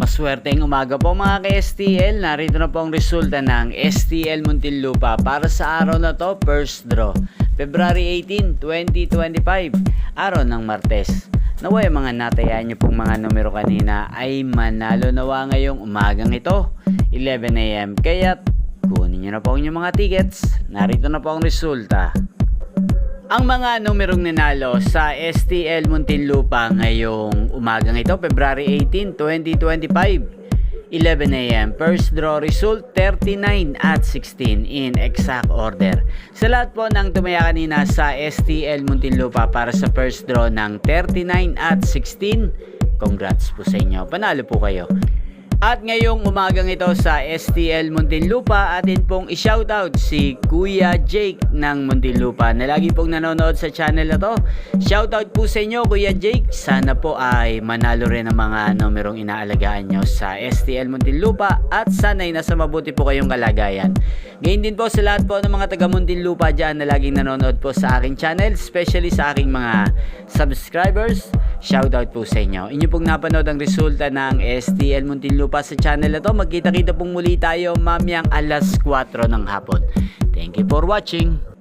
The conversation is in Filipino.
Maswerteng umaga po mga ka-STL. Narito na po ang resulta ng STL Muntinlupa para sa araw na to, first draw, February 18, 2025, araw ng Martes. Naway mga natayaan nyo pong mga numero kanina ay manalo nawa ngayong umagang ito, 11 AM. Kaya kunin nyo na po ang inyong mga tickets. Narito na po ang resulta. Ang mga numerong nanalo sa STL Muntinlupa ngayong umagang ito, February 18, 2025, 11 AM. First draw result, 39 at 16 in exact order. Sa lahat po ng tumaya kanina sa STL Muntinlupa para sa first draw ng 39 at 16, congrats po sa inyo. Panalo po kayo. At ngayong umagang ito sa STL Muntinlupa, atin pong i-shoutout si Kuya Jake ng Muntinlupa na lagi pong nanonood sa channel na to. Shoutout po sa inyo Kuya Jake. Sana po ay manalo rin ang mga numerong inaalagaan nyo sa STL Muntinlupa at sana'y nasa mabuti po kayong kalagayan. Ngayon din po sa lahat po ng mga taga Muntinlupa dyan na laging nanonood po sa aking channel, especially sa aking mga subscribers. Shoutout po sa inyo. Inyo pong napanood ang resulta ng STL Muntinlupa sa channel na to. Magkita-kita pong muli tayo mamayang alas 4 ng hapon. Thank you for watching.